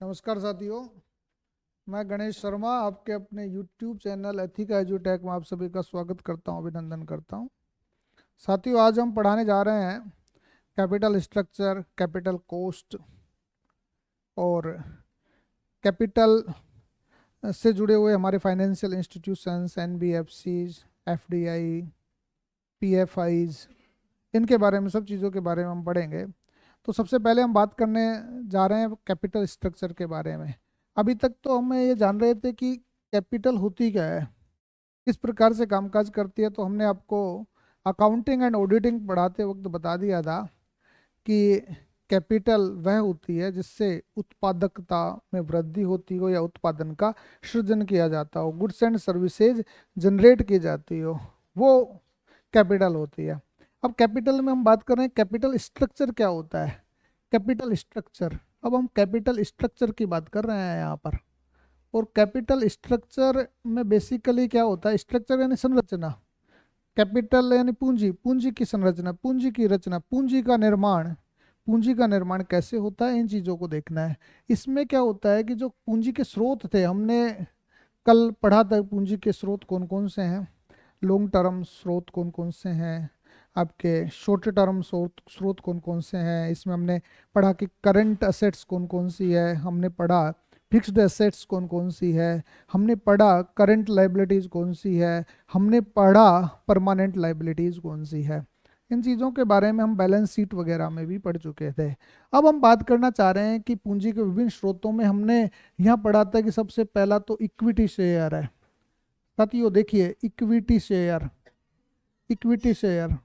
नमस्कार साथियों। मैं गणेश शर्मा आपके अपने YouTube चैनल एथिका एजुटेक में आप सभी का स्वागत करता हूं, अभिनंदन करता हूं। साथियों, आज हम पढ़ाने जा रहे हैं कैपिटल स्ट्रक्चर, कैपिटल कोस्ट और कैपिटल से जुड़े हुए हमारे financial institutions, NBFCs, FDI, PFIs, इनके बारे में, सब चीज़ों के बारे में हम पढ़ेंगे। तो सबसे पहले हम बात करने जा रहे हैं कैपिटल स्ट्रक्चर के बारे में। अभी तक तो हम ये जान रहे थे कि कैपिटल होती क्या है, किस प्रकार से कामकाज करती है। तो हमने आपको अकाउंटिंग एंड ऑडिटिंग पढ़ाते वक्त बता दिया था कि कैपिटल वह होती है जिससे उत्पादकता में वृद्धि होती हो या उत्पादन का सृजन किया जाता हो, गुड्स एंड सर्विसेज जनरेट की जाती हो, वो कैपिटल होती है। अब कैपिटल में हम बात कर रहे हैं कैपिटल स्ट्रक्चर क्या होता है। कैपिटल स्ट्रक्चर, अब हम कैपिटल स्ट्रक्चर की बात कर रहे हैं यहाँ पर। और कैपिटल स्ट्रक्चर में बेसिकली क्या होता है, स्ट्रक्चर यानी संरचना, कैपिटल यानी पूंजी, पूंजी की संरचना, पूंजी की रचना, पूंजी का निर्माण। पूंजी का निर्माण कैसे होता है, इन चीज़ों को देखना है। इसमें क्या होता है कि जो पूंजी के स्रोत थे, हमने कल पढ़ा था पूंजी के स्रोत कौन कौन से हैं, लॉन्ग टर्म स्रोत कौन कौन से हैं, आपके शॉर्ट टर्म स्रोत स्रोत कौन कौन से हैं। इसमें हमने पढ़ा कि करंट असेट्स कौन कौन सी है, हमने पढ़ा फिक्स्ड एसेट्स कौन कौन सी है, हमने पढ़ा करंट लाइबिलिटीज़ कौन सी है, हमने पढ़ा परमानेंट लाइबिलिटीज़ कौन सी है। इन चीज़ों के बारे में हम बैलेंस शीट वगैरह में भी पढ़ चुके थे। अब हम बात करना चाह रहे हैं कि पूंजी के विभिन्न स्रोतों में हमने यहाँ पढ़ा था कि सबसे पहला तो इक्विटी शेयर है। साथियों देखिए, इक्विटी शेयर, इक्विटी शेयर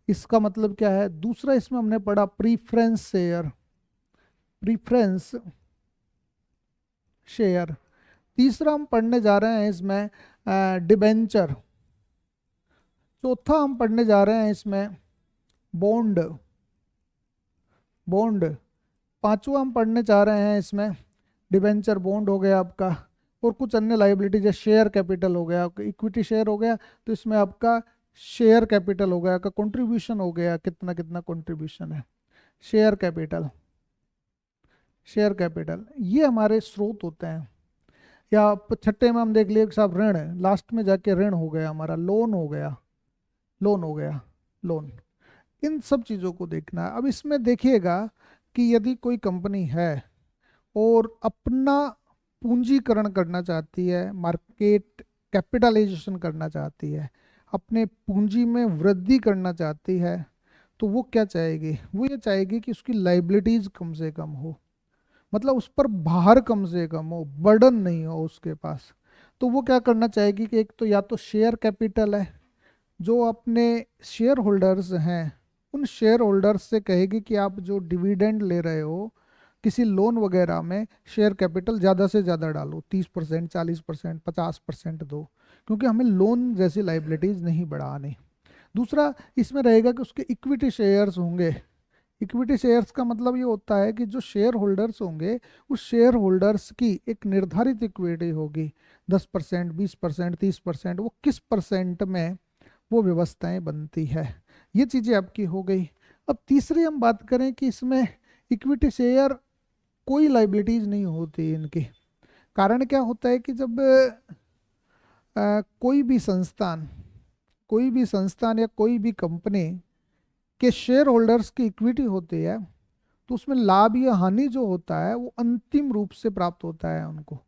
इसका मतलब क्या है। दूसरा इसमें हमने पढ़ा प्रीफरेंस शेयर, प्रीफरेंस शेयर। तीसरा हम पढ़ने जा रहे हैं इसमें डिबेंचर। चौथा हम पढ़ने जा रहे हैं इसमें बॉन्ड, बॉन्ड। पांचवा हम पढ़ने जा रहे हैं इसमें डिबेंचर, बॉन्ड हो गया आपका, और कुछ अन्य लाइबिलिटी जैसे शेयर कैपिटल हो गया, आपका इक्विटी शेयर हो गया, तो इसमें आपका शेयर कैपिटल हो गया, आपका कंट्रीब्यूशन हो गया, कितना कितना कंट्रीब्यूशन है, शेयर कैपिटल, शेयर कैपिटल। ये हमारे स्रोत होते हैं। या छठे में हम देख लिए साहब ऋण, लास्ट में जाके ऋण हो गया हमारा, लोन हो गया, लोन हो गया, लोन। इन सब चीज़ों को देखना है। अब इसमें देखिएगा कि यदि कोई कंपनी है और अपना पूंजीकरण करना चाहती है, मार्केट कैपिटलाइजेशन करना चाहती है, अपने पूंजी में वृद्धि करना चाहती है, तो वो क्या चाहेगी, वो ये चाहेगी कि उसकी लाइबिलिटीज कम से कम हो, मतलब उस पर भार कम से कम हो, बर्डन नहीं हो उसके पास। तो वो क्या करना चाहेगी कि एक तो या तो शेयर कैपिटल है, जो अपने शेयर होल्डर्स हैं उन शेयर होल्डर्स से कहेगी कि आप जो डिविडेंड ले रहे हो किसी लोन वगैरह में, शेयर कैपिटल ज़्यादा से ज़्यादा डालो, 30%, 40%, 50% दो, क्योंकि हमें लोन जैसी लाइबिलिटीज़ नहीं बढ़ानी। दूसरा इसमें रहेगा कि उसके इक्विटी शेयर्स होंगे। इक्विटी शेयर्स का मतलब ये होता है कि जो शेयर होल्डर्स होंगे उस शेयर होल्डर्स की एक निर्धारित इक्विटी होगी, 10%, 20%, 30%, वो किस परसेंट में वो व्यवस्थाएं बनती है। ये चीज़ें आपकी हो गई। अब तीसरी हम बात करें कि इसमें इक्विटी शेयर कोई लाइबिलिटीज नहीं होती इनकी। कारण क्या होता है कि जब कोई भी संस्थान, कोई भी संस्थान या कोई भी कंपनी के शेयर होल्डर्स की इक्विटी होती है, तो उसमें लाभ या हानि जो होता है वो अंतिम रूप से प्राप्त होता है उनको,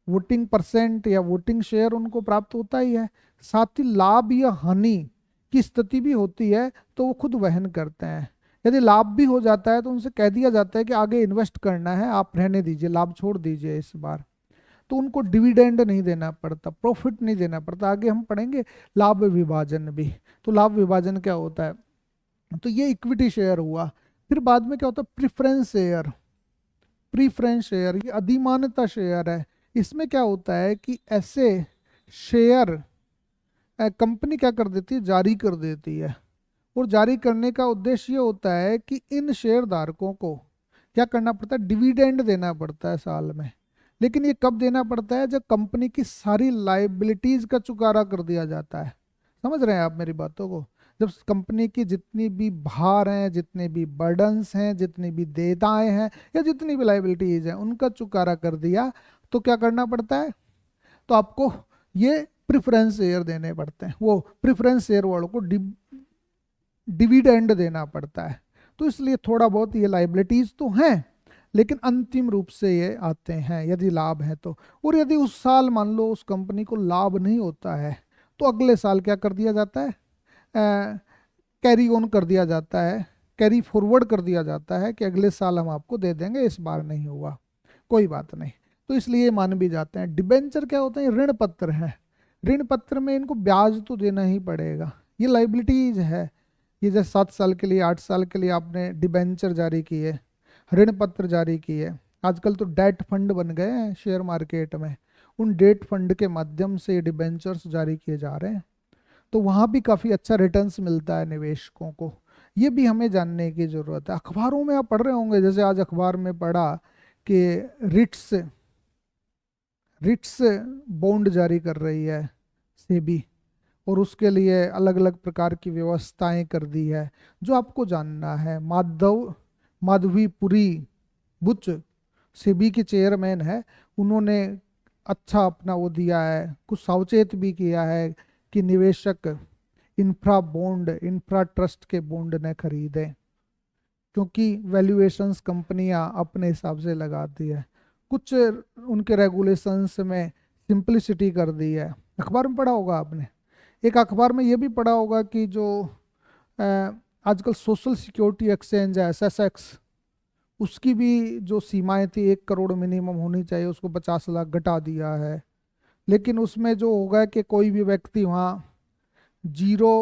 वोटिंग परसेंट या वोटिंग शेयर उनको प्राप्त होता ही है। साथ ही लाभ या हानि की स्थिति भी होती है तो वो खुद वहन करते हैं। यदि लाभ भी हो जाता है तो उनसे कह दिया जाता है कि आगे इन्वेस्ट करना है, आप रहने दीजिए, लाभ छोड़ दीजिए इस बार। तो उनको डिविडेंड नहीं देना पड़ता, प्रॉफिट नहीं देना पड़ता। आगे हम पढ़ेंगे लाभ विभाजन भी। तो लाभ विभाजन क्या होता है, तो ये इक्विटी शेयर हुआ। फिर बाद में क्या होता है, प्रिफरेंस शेयर। प्रीफरेंस शेयर ये अधिमानता शेयर है। इसमें क्या होता है कि ऐसे शेयर कंपनी क्या कर देती है, जारी कर देती है। और जारी करने का उद्देश्य ये होता है कि इन शेयर धारकों को क्या करना पड़ता है, डिविडेंड देना पड़ता है साल में। लेकिन ये कब देना पड़ता है, जब कंपनी की सारी लाइबिलिटीज का चुकारा कर दिया जाता है। समझ रहे हैं आप मेरी बातों को। जब कंपनी की जितनी भी भार हैं, जितने भी बर्डन्स हैं, जितनी भी देयताएं हैं या जितनी भी लाइबिलिटीज हैं, उनका चुकारा कर दिया, तो क्या करना पड़ता है? तो आपको ये प्रेफरेंस शेयर देने पड़ते हैं, वो प्रेफरेंस शेयर वालों को डिविडेंड देना पड़ता है। तो इसलिए थोड़ा बहुत ये लाइबिलिटीज तो हैं, लेकिन अंतिम रूप से ये आते हैं यदि लाभ है तो। और यदि उस साल मान लो उस कंपनी को लाभ नहीं होता है, तो अगले साल क्या कर दिया जाता है? कैरी ऑन कर दिया जाता है, कैरी फॉरवर्ड कर दिया जाता है कि अगले साल हम आपको दे देंगे, इस बार नहीं हुआ कोई बात नहीं। तो इसलिए मान भी जाते हैं। डिबेंचर क्या होते हैं? ऋण पत्र है। ऋण पत्र में इनको ब्याज तो देना ही पड़ेगा, ये लाइबिलिटीज है। ये जैसे 7 साल के लिए, 8 साल के लिए आपने डिबेंचर जारी किए, ऋण पत्र जारी किए। आजकल तो डेट फंड बन गए हैं शेयर मार्केट में, उन डेट फंड के माध्यम से डिबेंचर्स जारी किए जा रहे हैं। तो वहाँ भी काफ़ी अच्छा रिटर्न्स मिलता है निवेशकों को। ये भी हमें जानने की ज़रूरत है। अखबारों में आप पढ़ रहे होंगे, जैसे आज अखबार में पढ़ा कि रिट्स रिट्स बॉन्ड जारी कर रही है सेबी, और उसके लिए अलग अलग प्रकार की व्यवस्थाएं कर दी है। जो आपको जानना है, माधवीपुरी बुच सेबी के चेयरमैन है, उन्होंने अच्छा अपना वो दिया है, कुछ सावचेत भी किया है कि निवेशक इंफ्रा बॉन्ड, इंफ्रा ट्रस्ट के बॉन्ड न खरीदें, क्योंकि वैल्यूएशंस कंपनियां अपने हिसाब से लगाती है। कुछ उनके रेगुलेशंस में सिंप्लिसिटी कर दी है। अखबार में पढ़ा होगा आपने। एक अखबार में ये भी पढ़ा होगा कि जो अ, आजकल सोशल सिक्योरिटी एक्सचेंज है SSX, उसकी भी जो सीमाएं थी 1 करोड़ मिनिमम होनी चाहिए, उसको 50 लाख घटा दिया है। लेकिन उसमें जो होगा कि कोई भी व्यक्ति वहाँ zero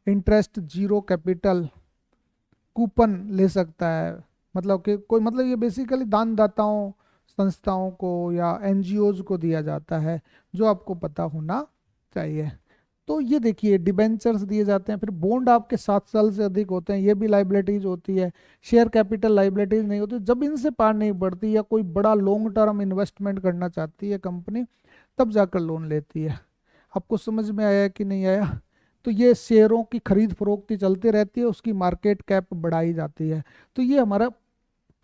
interest, zero capital coupon ले सकता है। मतलब कि कोई, मतलब ये बेसिकली दानदाताओं, संस्थाओं को या NGOs को दिया जाता है, जो आपको पता होना चाहिए। तो ये देखिए, डिबेंचर्स दिए जाते हैं। फिर बॉन्ड आपके 7 साल से अधिक होते हैं, ये भी लाइबिलिटीज होती है। शेयर कैपिटल लाइबिलिटीज नहीं होती। जब इनसे पार नहीं पड़ती या कोई बड़ा लॉन्ग टर्म इन्वेस्टमेंट करना चाहती है कंपनी, तब जाकर लोन लेती है। आपको समझ में आया कि नहीं आया? तो ये शेयरों की खरीद फरोख्त चलती रहती है, उसकी मार्केट कैप बढ़ाई जाती है। तो ये हमारा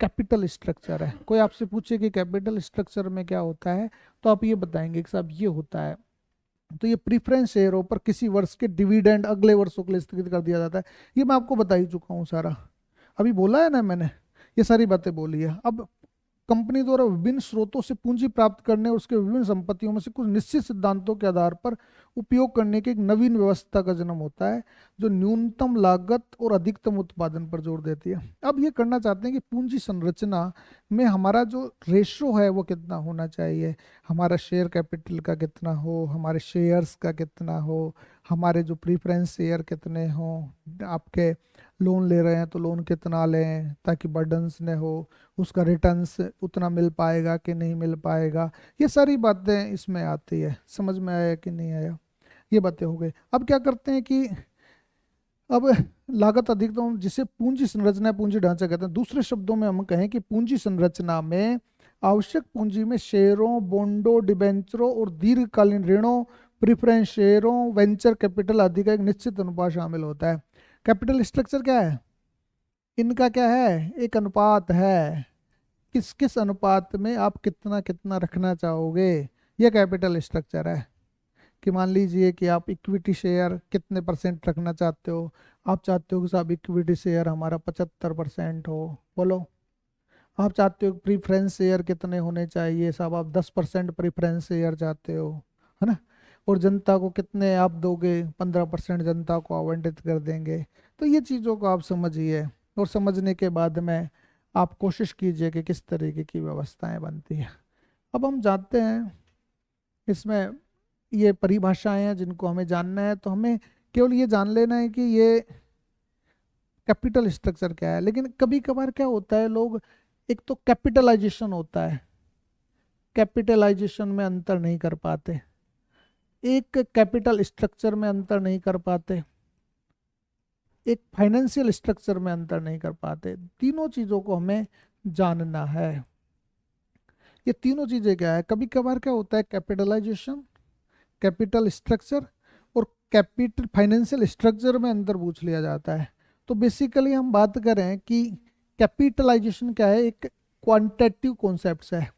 कैपिटल स्ट्रक्चर है। कोई आपसे पूछे कि कैपिटल स्ट्रक्चर में क्या होता है, तो आप ये बताएंगे कि साहब ये होता है। तो ये प्रीफरेंस शेयरों पर किसी वर्ष के डिविडेंड अगले वर्षों के लिए स्थगित कर दिया जाता है। ये मैं आपको बता ही चुका हूँ सारा, अभी बोला है ना मैंने, ये सारी बातें बोली है। अब कंपनी द्वारा विभिन्न स्रोतों से पूंजी प्राप्त करने और उसके विभिन्न संपत्तियों में से कुछ निश्चित सिद्धांतों के आधार पर उपयोग करने की एक नवीन व्यवस्था का जन्म होता है, जो न्यूनतम लागत और अधिकतम उत्पादन पर जोर देती है। अब ये करना चाहते हैं कि पूंजी संरचना में हमारा जो रेशो है वो कितना होना चाहिए, हमारा शेयर कैपिटल का कितना हो, हमारे शेयर्स का कितना हो, हमारे जो प्रीफरेंस शेयर कितने हों, आपके लोन ले रहे हैं तो लोन कितना लें ताकि बर्डन्स न हो, उसका रिटर्न्स उतना मिल पाएगा कि नहीं मिल पाएगा। ये सारी बातें इसमें आती है। समझ में आया कि नहीं आया? ये बातें हो गई। अब क्या करते हैं कि अब लागत अधिकतम, जिसे पूंजी संरचना, पूंजी ढांचा कहते हैं। दूसरे शब्दों में हम कहें कि पूंजी संरचना में आवश्यक पूंजी में शेयरों, बॉन्डों, डिबेंचरों और दीर्घकालीन ऋणों, प्रेफरेंस शेयरों, वेंचर कैपिटल आदि का एक निश्चित अनुपात शामिल होता है। कैपिटल स्ट्रक्चर क्या है? इनका क्या है? एक अनुपात है। किस किस अनुपात में आप कितना कितना रखना चाहोगे, ये कैपिटल स्ट्रक्चर है। कि मान लीजिए कि आप इक्विटी शेयर कितने % रखना चाहते हो। आप चाहते हो कि साहब इक्विटी शेयर हमारा 75% हो, बोलो। आप चाहते हो प्रीफरेंस शेयर कितने होने चाहिए, साहब आप 10% प्रीफरेंस शेयर चाहते हो, है ना। और जनता को कितने आप दोगे? 15% जनता को आवंटित कर देंगे। तो ये चीज़ों को आप समझिए, और समझने के बाद में आप कोशिश कीजिए कि किस तरीके की व्यवस्थाएं बनती है। अब हम जानते हैं इसमें ये परिभाषाएं हैं जिनको हमें जानना है, तो हमें केवल ये जान लेना है कि ये कैपिटल स्ट्रक्चर क्या है। लेकिन कभी कभार क्या होता है, लोग, एक तो कैपिटलाइजेशन होता है, कैपिटलाइजेशन में अंतर नहीं कर पाते, एक कैपिटल स्ट्रक्चर में अंतर नहीं कर पाते, एक फाइनेंशियल स्ट्रक्चर में अंतर नहीं कर पाते। तीनों चीज़ों को हमें जानना है। ये तीनों चीज़ें क्या है? कभी कभार क्या होता है, कैपिटलाइजेशन, कैपिटल स्ट्रक्चर और कैपिटल फाइनेंशियल स्ट्रक्चर में अंतर पूछ लिया जाता है। तो बेसिकली हम बात करें कि कैपिटलाइजेशन क्या है, एक क्वांटिटेटिव कॉन्सेप्ट है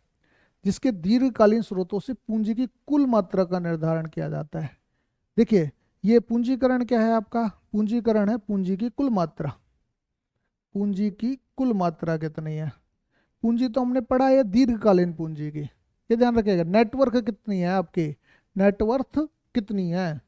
जिसके दीर्घकालीन स्रोतों से पूंजी की कुल मात्रा का निर्धारण किया जाता है। देखिए, ये पूंजीकरण क्या है आपका, पूंजीकरण है पूंजी की कुल मात्रा। पूंजी की कुल मात्रा कितनी है, पूंजी तो हमने पढ़ा है दीर्घकालीन पूंजी की, ये ध्यान रखिएगा। नेटवर्थ कितनी है आपकी, नेटवर्थ कितनी है,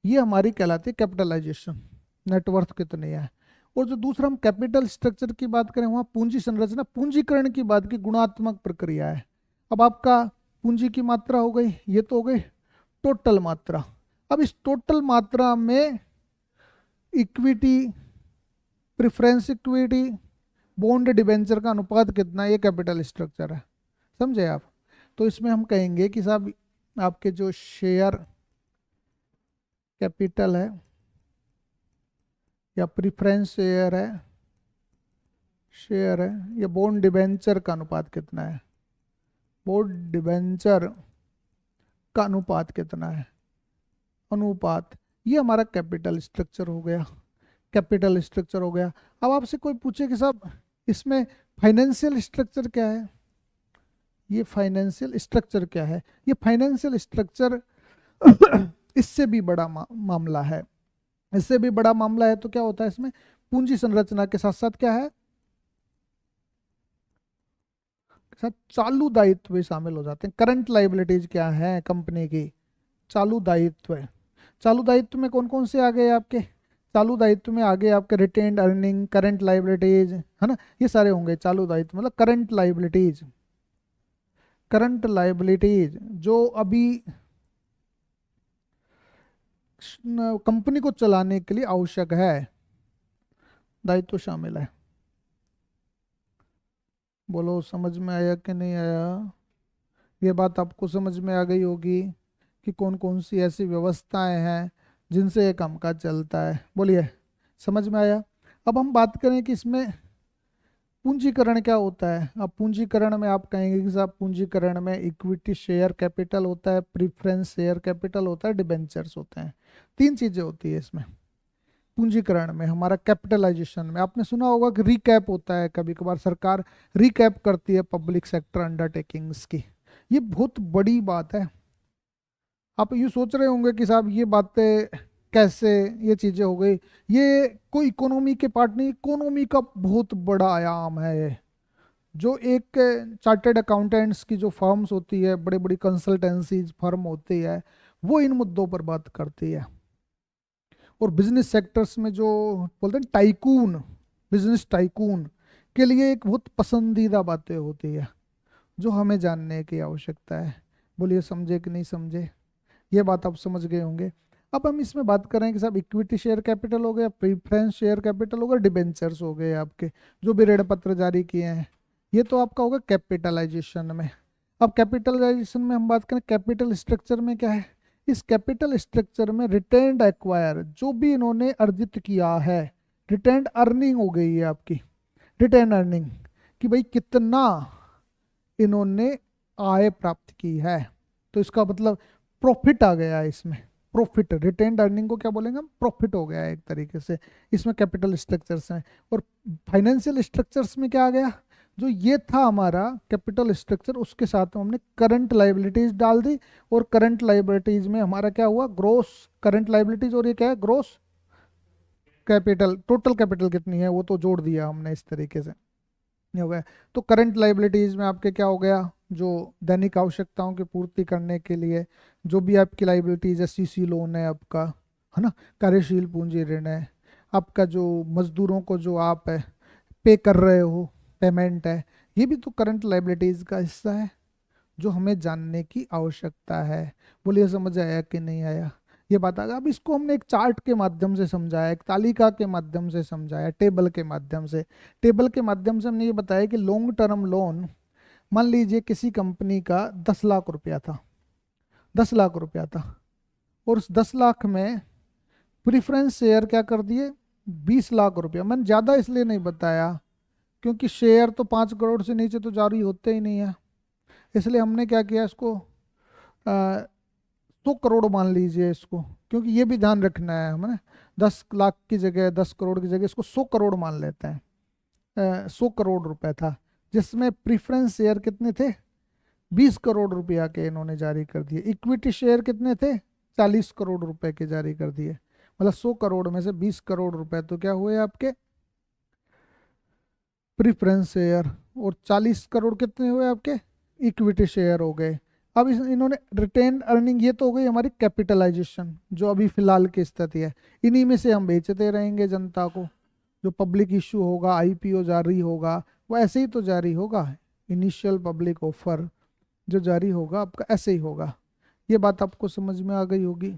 ये हमारी कहलाती है कैपिटलाइजेशन, नेटवर्थ कितनी है। और जो दूसरा हम कैपिटल स्ट्रक्चर की बात करें, वहां पूंजी संरचना पूंजीकरण की बात की गुणात्मक प्रक्रिया है। अब आपका पूंजी की मात्रा हो गई, ये तो हो गई टोटल मात्रा। अब इस टोटल मात्रा में equity, preference equity, bond debenture का अनुपात कितना है, ये कैपिटल स्ट्रक्चर है, समझे आप। तो इसमें हम कहेंगे कि साहब आपके जो शेयर कैपिटल है या प्रेफरेंस शेयर है या बॉन्ड डिबेंचर का अनुपात कितना है, बॉन्ड डिबेंचर का अनुपात कितना है, अनुपात, ये हमारा कैपिटल स्ट्रक्चर हो गया, कैपिटल स्ट्रक्चर हो गया। अब आपसे कोई पूछे कि साहब इसमें फाइनेंशियल स्ट्रक्चर क्या है, ये फाइनेंशियल स्ट्रक्चर क्या है, ये फाइनेंशियल स्ट्रक्चर इससे भी बड़ा मामला है, इससे भी बड़ा मामला है। तो क्या होता है इसमें, पूंजी संरचना के साथ साथ क्या है, साथ चालू दायित्व भी शामिल हो जाते हैं। करंट लाइबिलिटीज क्या है कंपनी की, चालू दायित्व है। चालू दायित्व में कौन कौन से आ गए आपके, चालू दायित्व में आगे आपके रिटेन्ड अर्निंग, करंट लाइबिलिटीज, है ना, ये सारे होंगे चालू दायित्व, मतलब करंट लाइबिलिटीज। करंट लाइबिलिटीज जो अभी कंपनी को चलाने के लिए आवश्यक है, दायित्व शामिल है। बोलो समझ में आया कि नहीं आया, ये बात आपको समझ में आ गई होगी कि कौन कौन सी ऐसी व्यवस्थाएं हैं जिनसे ये कामकाज चलता है, बोलिए समझ में आया। अब हम बात करें कि इसमें पूंजीकरण क्या होता है। अब पूंजीकरण में आप कहेंगे कि साहब पूंजीकरण में इक्विटी शेयर कैपिटल होता है, प्रेफरेंस शेयर कैपिटल होता है, डिबेंचर्स होते हैं, तीन चीजें होती है इसमें पूंजीकरण में। हमारा कैपिटलाइजेशन में आपने सुना होगा कि रिकैप होता है, कभी कभार सरकार रिकैप करती है पब्लिक सेक्टर अंडरटेकिंग्स की, ये बहुत बड़ी बात है। आप ये सोच रहे होंगे कि साहब ये बातें कैसे, ये चीजें हो गई, ये कोई इकोनॉमी के पार्ट नहीं, इकोनॉमी का बहुत बड़ा आयाम है ये। जो एक चार्टर्ड अकाउंटेंट्स की जो फर्म्स होती है, बड़ी बड़ी कंसल्टेंसीज फर्म होती है, वो इन मुद्दों पर बात करती है। और बिजनेस सेक्टर्स में जो बोलते हैं टाइकून, बिजनेस टाइकून के लिए एक बहुत पसंदीदा बातें होती है जो हमें जानने की आवश्यकता है। बोलिए समझे कि नहीं समझे, ये बात आप समझ गए होंगे। अब हम इसमें बात करें कि साहब इक्विटी शेयर कैपिटल हो गया, प्रेफरेंस शेयर कैपिटल हो गया, डिबेंचर्स हो गए आपके जो भी ऋण पत्र जारी किए हैं, ये तो आपका होगा कैपिटलाइजेशन में। अब कैपिटलाइजेशन में हम बात करें कैपिटल स्ट्रक्चर में क्या है, इस कैपिटल स्ट्रक्चर में रिटेन्ड एक्वायर, जो भी इन्होंने अर्जित किया है, रिटेन्ड अर्निंग हो गई है आपकी, रिटेन्ड अर्निंग कि भाई कितना इन्होंने आय प्राप्त की है, तो इसका मतलब प्रॉफिट आ गया है इसमें, प्रॉफिट, रिटेन्ड अर्निंग को क्या बोलेंगे हम, प्रॉफिट हो गया है एक तरीके से, इसमें कैपिटल स्ट्रक्चर्स में। और फाइनेंशियल स्ट्रक्चर्स में क्या आ गया, जो ये था हमारा कैपिटल स्ट्रक्चर, उसके साथ में हमने करंट लाइबिलिटीज डाल दी, और करंट लाइबिलिटीज में हमारा क्या हुआ, ग्रोस करंट लाइबिलिटीज, और ये क्या है ग्रोस कैपिटल, टोटल कैपिटल कितनी है वो तो जोड़ दिया हमने इस तरीके से, ये हो गया। तो करंट लाइबिलिटीज में आपके क्या हो गया, जो दैनिक आवश्यकताओं की पूर्ति करने के लिए जो भी आपकी लाइबिलिटीज है, सीसी लोन है आपका, है ना, कार्यशील पूंजी ऋण है आपका, जो मजदूरों को जो आप है पे कर रहे हो, पेमेंट है, ये भी तो करंट लाइबिलिटीज का हिस्सा है जो हमें जानने की आवश्यकता है। बोलिए समझ आया कि नहीं आया, ये बात आ गया। अब इसको हमने एक चार्ट के माध्यम से समझाया, एक तालिका के माध्यम से समझाया, टेबल के माध्यम से, टेबल के माध्यम से हमने ये बताया कि लॉन्ग टर्म लोन, मान लीजिए किसी कंपनी का 10 लाख रुपया था, 10 लाख रुपया था, और उस 10 लाख में प्रीफरेंस शेयर क्या कर दिए, 20 लाख रुपया। मैंने ज़्यादा इसलिए नहीं बताया क्योंकि शेयर तो 5 करोड़ से नीचे तो जारी होते ही नहीं है, इसलिए हमने क्या किया, इसको 100 करोड़ मान लीजिए इसको, क्योंकि ये भी ध्यान रखना है हमें, 10 लाख की जगह 10 करोड़ की जगह इसको 100 करोड़ मान लेते हैं। 100 करोड़ रुपए था, जिसमें प्रीफरेंस शेयर कितने थे, 20 करोड़ रुपया के इन्होंने जारी कर दिए। इक्विटी शेयर कितने थे, 40 करोड़ रुपए के जारी कर दिए। मतलब 100 करोड़ में से 20 करोड़ रुपए तो क्या हुए आपके प्रीफरेंस शेयर, और 40 करोड़ कितने हुए आपके इक्विटी शेयर हो गए। अब इन्होंने रिटेन अर्निंग, ये तो हो गई हमारी कैपिटलाइजेशन जो अभी फिलहाल की स्थिति है। इन्हीं में से हम बेचते रहेंगे जनता को, जो पब्लिक इशू होगा, आईपीओ जारी होगा, वो ऐसे ही तो जारी होगा। इनिशियल पब्लिक ऑफर जो जारी होगा आपका ऐसे ही होगा। ये बात आपको समझ में आ गई होगी।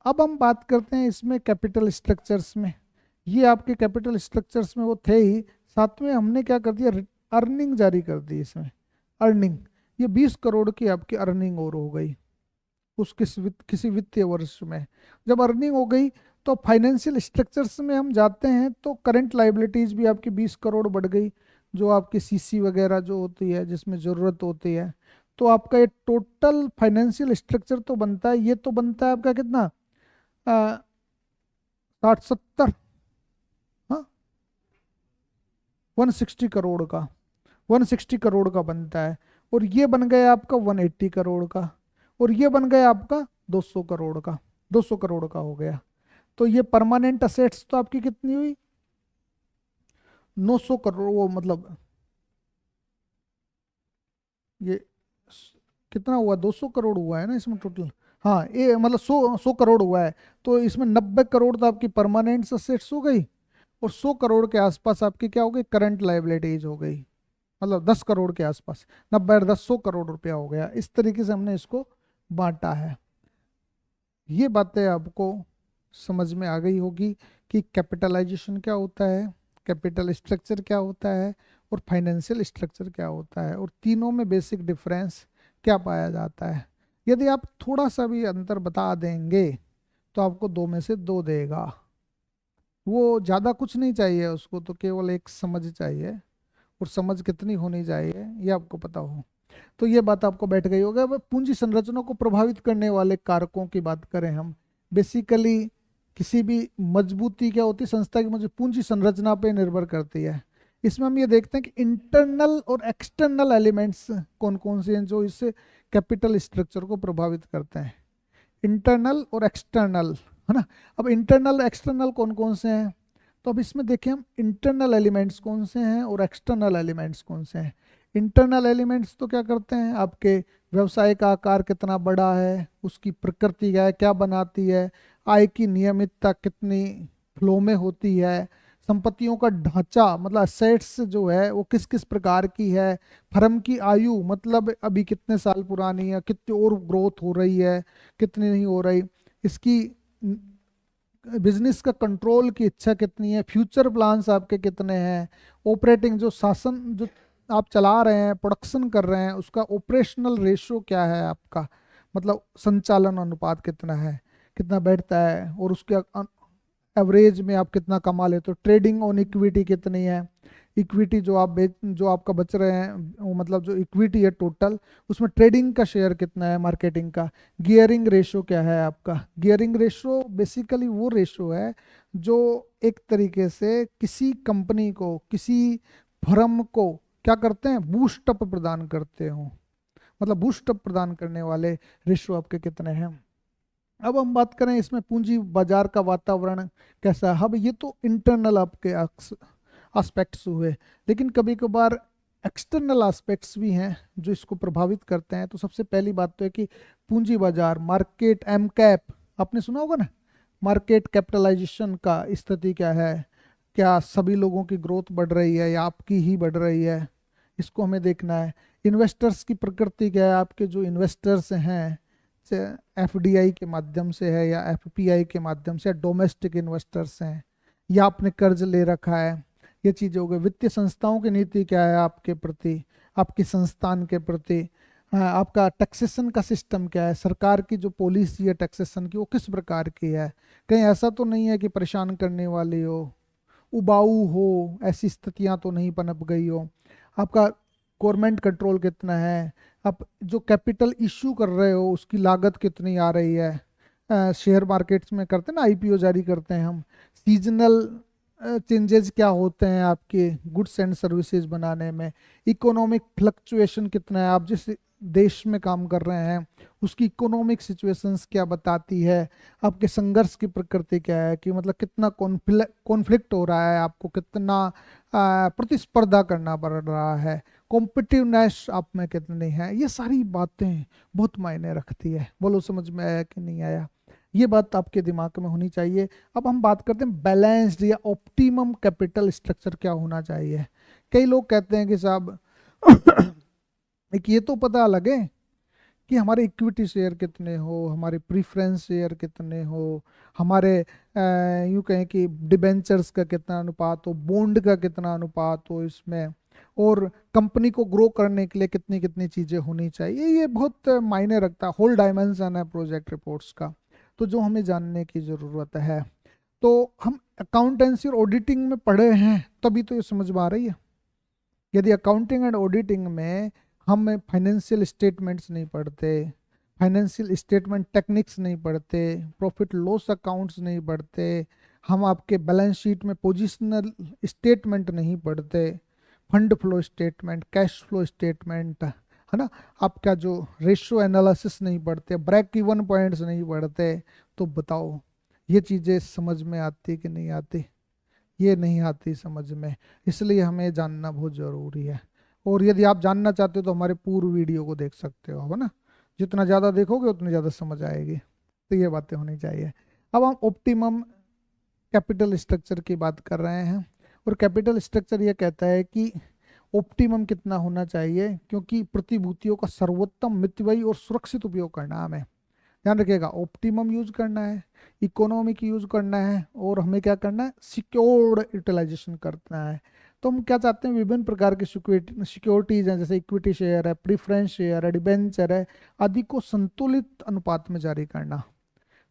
अब हम बात करते हैं इसमें कैपिटल स्ट्रक्चर्स में। ये आपके कैपिटल स्ट्रक्चर्स में वो थे ही, साथ में हमने क्या कर दिया, अर्निंग जारी कर दी इसमें। अर्निंग, ये 20 करोड़ की आपकी अर्निंग और हो गई उस किसी वित्तीय वर्ष में। जब अर्निंग हो गई तो फाइनेंशियल स्ट्रक्चर्स में हम जाते हैं तो करंट लाइबिलिटीज भी आपकी 20 करोड़ बढ़ गई, जो आपकी सीसी वगैरह जो होती है जिसमें ज़रूरत होती है। तो आपका ये टोटल फाइनेंशियल स्ट्रक्चर तो बनता है, ये तो बनता है आपका कितना, 60-70, हाँ 160 करोड़ का, 160 करोड़ का बनता है। और ये बन गया आपका 180 करोड़ का, और ये बन गया आपका 200 करोड़ का, 200 करोड़ का हो गया। तो ये परमानेंट असेट्स तो आपकी कितनी हुई, 900 करोड़, वो मतलब ये कितना हुआ, 200 करोड़ हुआ है ना इसमें टोटल। हाँ ये मतलब 100 करोड़ हुआ है। तो इसमें 90 करोड़ तो आपकी परमानेंट असेट्स हो गई, और 100 करोड़ के आसपास आपकी क्या हो गई, करंट लाइबिलिटीज हो गई। मतलब 10 करोड़ के आसपास, 90 और 10 100 करोड़ रुपया हो गया। इस तरीके से हमने इसको बांटा है। ये बातें आपको समझ में आ गई होगी कि कैपिटलाइजेशन क्या होता है, कैपिटल स्ट्रक्चर क्या होता है, और फाइनेंशियल स्ट्रक्चर क्या होता है, और तीनों में बेसिक डिफरेंस क्या पाया जाता है। यदि आप थोड़ा सा भी अंतर बता देंगे तो आपको 2 में से 2 देगा। वो ज़्यादा कुछ नहीं चाहिए उसको, तो केवल एक समझ चाहिए, और समझ कितनी होनी चाहिए ये आपको पता हो। तो ये बात आपको बैठ गई होगा। अब पूंजी संरचना को प्रभावित करने वाले कारकों की बात करें हम, बेसिकली किसी भी मजबूती क्या होती है संस्था की, मुझे पूंजी संरचना पे निर्भर करती है। इसमें हम ये देखते हैं कि इंटरनल और एक्सटर्नल एलिमेंट्स कौन कौन से हैं जो इससे कैपिटल स्ट्रक्चर को प्रभावित करते हैं। इंटरनल और एक्सटर्नल, है ना। अब इंटरनल एक्सटर्नल कौन कौन से हैं, तो अब इसमें देखें हम इंटरनल एलिमेंट्स कौन से हैं और एक्सटर्नल एलिमेंट्स कौन से हैं। इंटरनल एलिमेंट्स तो क्या करते हैं, आपके व्यवसाय का आकार कितना बड़ा है, उसकी प्रकृति क्या है, क्या बनाती है, आय की नियमितता कितनी फ्लो में होती है, संपत्तियों का ढांचा मतलब असेट्स जो है वो किस किस प्रकार की है, फर्म की आयु मतलब अभी कितने साल पुरानी है, कितनी और ग्रोथ हो रही है, कितनी नहीं हो रही, इसकी बिजनेस का कंट्रोल की इच्छा कितनी है, फ्यूचर प्लान्स आपके कितने हैं, ऑपरेटिंग जो शासन जो आप चला रहे हैं, प्रोडक्शन कर रहे हैं, उसका ऑपरेशनल रेशियो क्या है आपका, मतलब संचालन अनुपात कितना है, कितना बैठता है, और उसके एवरेज में आप कितना कमा लेते हो। ट्रेडिंग ऑन इक्विटी कितनी है, इक्विटी जो आप बेच जो आपका बच रहे हैं वो मतलब जो इक्विटी है टोटल, उसमें ट्रेडिंग का शेयर कितना है, मार्केटिंग का। गियरिंग रेशो क्या है आपका, गियरिंग रेशो बेसिकली वो रेशो है जो एक तरीके से किसी कंपनी को, किसी फर्म को क्या करते हैं, बूस्ट अप प्रदान करते हो, मतलब बूस्ट अप प्रदान करने वाले रेशो आपके कितने हैं। अब हम बात करें इसमें पूंजी बाजार का वातावरण कैसा है। अब ये तो इंटरनल आपके एस्पेक्ट्स हुए, लेकिन कभी कभार एक्सटर्नल एस्पेक्ट्स भी हैं जो इसको प्रभावित करते हैं। तो सबसे पहली बात तो है कि पूंजी बाजार, मार्केट एम कैप, आपने सुना होगा ना, मार्केट कैपिटलाइजेशन का स्थिति क्या है, क्या सभी लोगों की ग्रोथ बढ़ रही है या आपकी ही बढ़ रही है, इसको हमें देखना है। इन्वेस्टर्स की प्रकृति क्या है, आपके जो इन्वेस्टर्स हैं एफडीआई के माध्यम से है या एफपीआई के माध्यम से, डोमेस्टिक इन्वेस्टर्स हैं या आपने कर्ज ले रखा है, ये चीज़ हो गई। वित्तीय संस्थाओं की नीति क्या है आपके प्रति, आपकी संस्थान के प्रति। हाँ, आपका टैक्सेशन का सिस्टम क्या है, सरकार की जो पॉलिसी है टैक्सेशन की वो किस प्रकार की है, कहीं ऐसा तो नहीं है कि परेशान करने वाली हो, उबाऊ हो, ऐसी स्थितियां तो नहीं पनप गई हो। आपका गवर्नमेंट कंट्रोल कितना है, आप जो कैपिटल इशू कर रहे हो उसकी लागत कितनी आ रही है, शेयर मार्केट्स में करते हैं ना, आईपीओ जारी करते हैं हम। सीजनल चेंजेस क्या होते हैं आपके गुड्स एंड सर्विसेज बनाने में, इकोनॉमिक फ्लक्चुएशन कितना है, आप जिस देश में काम कर रहे हैं उसकी इकोनॉमिक सिचुएशंस क्या बताती है, आपके संघर्ष की प्रकृति क्या है, कि मतलब कितना कॉन्फ्लिक्ट हो रहा है, आपको कितना प्रतिस्पर्धा करना पड़ रहा है, कॉम्पिटिवनेस आप में कितनी है, ये सारी बातें बहुत मायने रखती है। बोलो समझ में आया कि नहीं आया? ये बात आपके दिमाग में होनी चाहिए। अब हम बात करते हैं बैलेंस्ड या ऑप्टिमम कैपिटल स्ट्रक्चर क्या होना चाहिए। कई लोग कहते हैं कि साहब एक ये तो पता लगे कि हमारे इक्विटी शेयर कितने हो, हमारे प्रीफरेंस शेयर कितने हो, हमारे यूं कहें कि डिबेंचर्स का कितना अनुपात हो, बॉन्ड का कितना अनुपात हो इसमें, और कंपनी को ग्रो करने के लिए कितनी कितनी चीज़ें होनी चाहिए। ये बहुत मायने रखता है, होल डायमेंशन है प्रोजेक्ट रिपोर्ट्स का, तो जो हमें जानने की ज़रूरत है। तो हम अकाउंटेंसी और ऑडिटिंग में पढ़े हैं तभी तो ये समझ में आ रही है। यदि अकाउंटिंग एंड ऑडिटिंग में हम फाइनेंशियल स्टेटमेंट्स नहीं पढ़ते, फाइनेंशियल स्टेटमेंट टेक्निक्स नहीं पढ़ते, प्रॉफिट लॉस अकाउंट्स नहीं पढ़ते, हम आपके बैलेंस शीट में पोजिशनल स्टेटमेंट नहीं पढ़ते, fund flow statement, cash flow statement, है ना, आपका जो रेशियो एनालिसिस नहीं पढ़ते, ब्रेक इवन पॉइंट्स नहीं पढ़ते, तो बताओ ये चीज़ें समझ में आती कि नहीं आती? ये नहीं आती समझ में, इसलिए हमें जानना बहुत ज़रूरी है। और यदि आप जानना चाहते हो तो हमारे पूर्व वीडियो को देख सकते हो, है ना, जितना ज़्यादा देखोगे उतनी ज़्यादा समझ आएगी। तो ये बातें होनी चाहिए। अब हम ऑप्टिमम कैपिटल स्ट्रक्चर की बात कर रहे हैं, और कैपिटल स्ट्रक्चर ये कहता है कि ऑप्टिमम कितना होना चाहिए, क्योंकि प्रतिभूतियों का सर्वोत्तम मितव्ययी और सुरक्षित उपयोग करना हमें ध्यान रखिएगा। ऑप्टिमम यूज करना है, इकोनॉमिक यूज करना है, और हमें क्या करना है, सिक्योर्ड यूटिलाइजेशन करना है। तो हम क्या चाहते हैं, विभिन्न प्रकार की सिक्योरिटीज हैं, जैसे इक्विटी शेयर है, प्रीफरेंस शेयर है, डिबेंचर है, आदि को संतुलित अनुपात में जारी करना,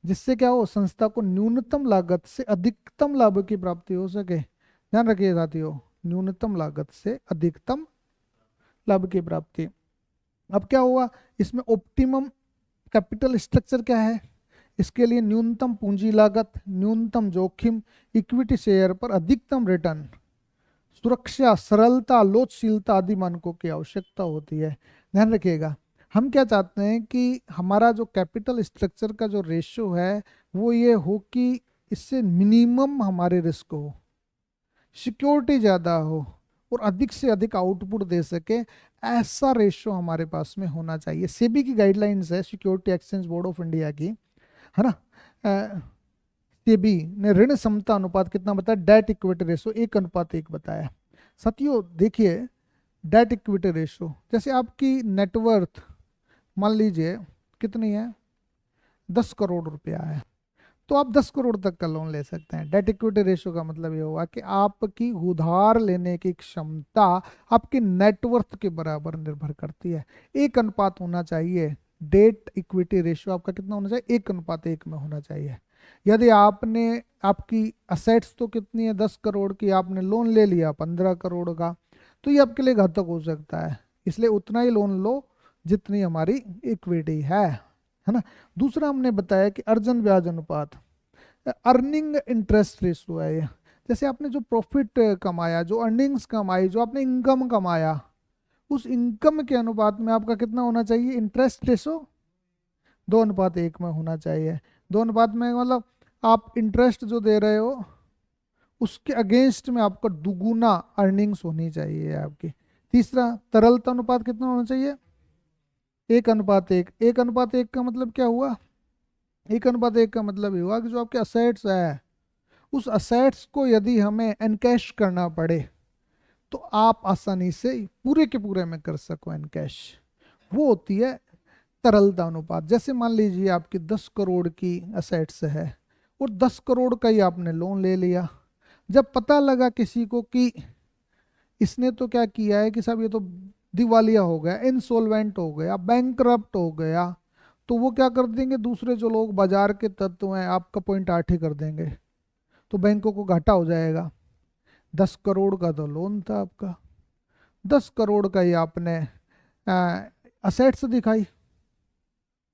जिससे क्या हो, संस्था को न्यूनतम लागत से अधिकतम लाभ की प्राप्ति हो सके। ध्यान रखिए साथियों, न्यूनतम लागत से अधिकतम लाभ की प्राप्ति। अब क्या हुआ, इसमें ऑप्टिमम कैपिटल स्ट्रक्चर क्या है, इसके लिए न्यूनतम पूंजी लागत, न्यूनतम जोखिम, इक्विटी शेयर पर अधिकतम रिटर्न, सुरक्षा, सरलता, लोचशीलता आदि मानकों की आवश्यकता होती है। ध्यान रखिएगा, हम क्या चाहते हैं कि हमारा जो कैपिटल स्ट्रक्चर का जो रेशियो है वो ये हो कि इससे मिनिमम हमारे रिस्क हो, सिक्योरिटी ज़्यादा हो, और अधिक से अधिक आउटपुट दे सके, ऐसा रेशियो हमारे पास में होना चाहिए। सेबी की गाइडलाइंस है, security exchange board of India की, है ना। सेबी ने ऋण क्षमता अनुपात कितना बताया, डेट इक्विटी रेशियो 1:1 बताया। साथियों देखिए, डेट इक्विटी रेशियो, जैसे आपकी नेटवर्थ मान लीजिए कितनी है, 10 करोड़ रुपया है, तो आप 10 करोड़ तक का लोन ले सकते हैं। डेट इक्विटी रेशियो का मतलब ये होगा कि आपकी उधार लेने की क्षमता आपकी नेटवर्थ के बराबर निर्भर करती है। 1:1 होना चाहिए डेट इक्विटी रेशियो, आपका कितना होना चाहिए, 1:1 में होना चाहिए। यदि आपने, आपकी असेट्स तो कितनी है, 10 करोड़ की, आपने लोन ले लिया 15 करोड़ का, तो ये आपके लिए घातक हो सकता है, इसलिए उतना ही लोन लो जितनी हमारी इक्विटी है ना। दूसरा हमने बताया कि अर्जन ब्याज अनुपात, अर्निंग इंटरेस्ट रेशियो है ये, जैसे आपने जो प्रॉफिट कमाया, जो अर्निंग्स कमाई, जो आपने इनकम कमाया, उस इनकम के अनुपात में आपका कितना होना चाहिए, इंटरेस्ट रेशियो 2:1 में होना चाहिए। 2:1 में मतलब आप इंटरेस्ट जो दे रहे हो उसके अगेंस्ट में आपका दुगुना अर्निंग्स होनी चाहिए आपकी। तीसरा, तरलता अनुपात कितना होना चाहिए, 1:1। 1:1 का मतलब क्या हुआ, 1:1 का मतलब ये हुआ कि जो आपके असेट्स है, उस असेट्स को यदि हमें एनकैश करना पड़े तो आप आसानी से पूरे के पूरे में कर सको एनकैश, वो होती है तरलता अनुपात। जैसे मान लीजिए आपकी 10 करोड़ की असेट्स है और 10 करोड़ का ही आपने लोन ले लिया, जब पता लगा किसी को कि इसने तो क्या किया है कि साहब ये तो दिवालिया हो गया, इंसॉल्वेंट हो गया, बैंकरप्ट हो गया, तो वो क्या कर देंगे, दूसरे जो लोग बाजार के तत्व हैं आपका पॉइंट 8 ही कर देंगे, तो बैंकों को घाटा हो जाएगा। 10 करोड़ का तो लोन था आपका, 10 करोड़ का ही आपने असेट्स दिखाई,